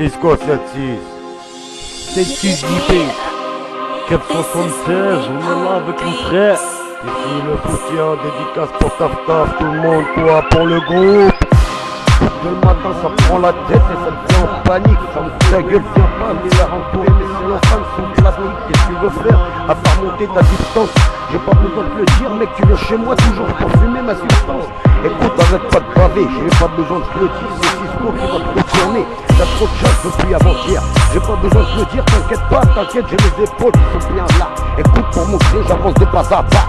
Cisco 76. C'est JP. Cap 76, on est là avec mon frère. Ici le soutien, dédicace pour Taf, tout le monde, toi pour le groupe. Le matin ça prend la tête et ça me fait en panique. Ça me fait la gueule, viens pas, mais l'air entouré, mais c'est l'enfant de son plastique. Qu'est-ce que tu veux faire à part monter ta distance? J'ai pas besoin de te le dire, mec, tu viens chez moi toujours pour fumer ma substance. Écoute, arrête pas de baver, j'ai pas besoin de te le dire, c'est Cisco qui va te retourner. T'as trop de chance depuis avant-hier, j'ai pas besoin de te le dire, t'inquiète pas, t'inquiète, j'ai les épaules qui sont bien là. Écoute, pour montrer, j'avance de pas à pas.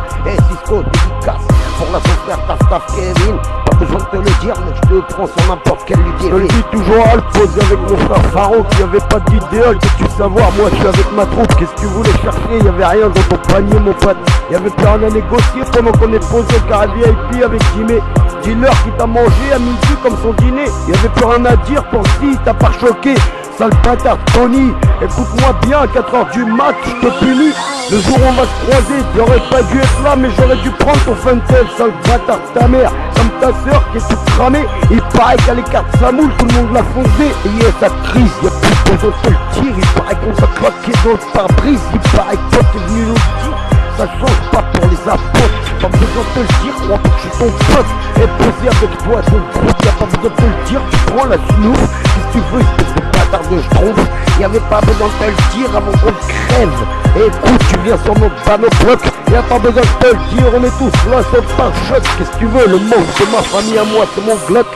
Cisco, dédicace pour la son frère Taf Kevin. Pas besoin de te le dire, mec, je te prends sur n'importe quelle idée. Je le dis toujours à le poser avec mon frère Faro qui avait pas d'idéal, qu'est-ce que tu savoir, moi je suis avec ma troupe, qu'est-ce que tu voulais chercher? Y'avait rien dans ton panier mon pote, y'avait plus rien à négocier pendant qu'on est posé au carré VIP avec Jimmy. Dis-leur qui t'a mangé à midi comme son dîner. Y'avait plus rien à dire pour si t'as pas choqué. Sale bâtard Tony, écoute-moi bien, à 4h du mat, je te punis. Le jour où on va se croiser, j'aurais pas dû être là, mais j'aurais dû prendre ton Funtel, sale bâtard ta mère, comme ta soeur qui est toute cramée. Il paraît qu'à l'écart de sa moule, tout le monde l'a foncé. Et ça crise, y'a plus besoin de te le dire. Il paraît qu'on s'est claqué dans le pare-brise. Il paraît que toi t'es venu nous dire. Ça change pas pour les apôtres, pas besoin de te le dire, crois pas que je suis ton pote. Et poser avec toi ton groupe, y'a pas besoin de te le dire, tu prends la snouf. Si tu veux, espèce de bâtard de schtroumpf, y'avait pas besoin de te le dire avant qu'on crève. Et écoute, tu viens sur notre panneau bloc, y'a pas besoin de te le dire, on est tous là sur le pare-choc. Qu'est-ce que tu veux, le monde c'est ma famille à moi, c'est mon Glock.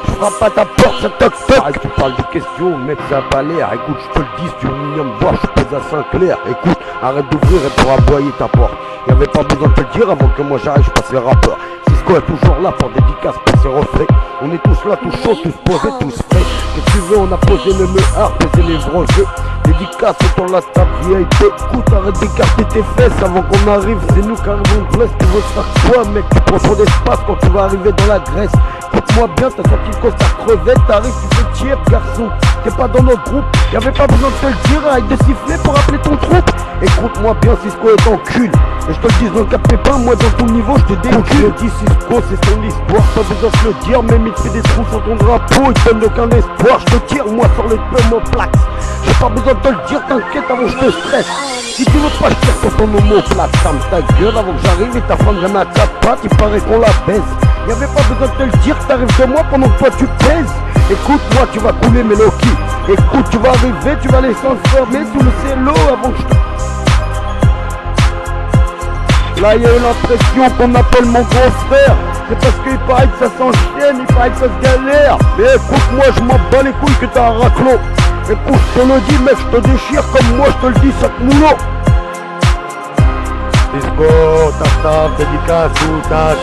Je frappe à ta porte, ça toc toc. Arrête, tu parles de questions, mec, ça a pas l'air. Écoute, je te le dis, si tu veux venir me voir, je pèse à Saint-Clair. Écoute, arrête d'ouvrir et pour aboyer ta porte. Y'avait pas besoin de te le dire avant que moi j'arrive, je passe les rappeurs. Cisco est toujours là pour dédicace, pour ses reflets. On est tous là, tous chauds, tous posés, tous frais. Qu'est-ce que tu veux, on a posé le meuhard, pesé les gros jeux. Dédicace sur la table VIP. Écoute, arrête d'écarter tes fesses avant qu'on arrive. C'est nous qui arrivons de l'Est, tu veux faire quoi, mec? Tu prends trop d'espace quand tu vas arriver dans la Grèce. Écoute-moi bien, t'as sorti le costard crevette, t'arrives, tu fais tiep, garçon. T'es pas dans notre groupe, y'avait pas besoin de te le dire, arrête de siffler pour appeler ton troupe. Écoute-moi bien, Cisco est en cul. Et je te le dis dans le cap pépin, moi dans ton niveau, je te décule. Je dis Cisco, c'est son histoire, pas besoin de te le dire. Même il te fait des trous sur ton drapeau, il te donne aucun espoir. Je te tire, moi, sur le pneumoplax. J'ai pas besoin de te le dire, t'inquiète avant je te stresse. Si tu veux pas, je tire sur ton homoplax. Ferme ta gueule avant que j'arrive et ta femme vient à ta patte, il paraît qu'on la baise. Y'avait pas besoin de te le dire, t'arrives de moi pendant que toi tu pèses. Écoute-moi, tu vas couler mes Loki. Écoute, tu vas arriver, tu vas les s'enfermer sous le cello avant que je te... Là y'a eu l'impression qu'on m'appelle mon gros frère. C'est parce qu'il paraît que ça s'enchaîne, il paraît que ça se galère. Mais écoute-moi, je m'en bats les couilles que t'as un raclot. Écoute, je te le dis mec, je te déchire comme moi je te le dis, sac moulot. Cisco, taf, dédicace, tout, taf.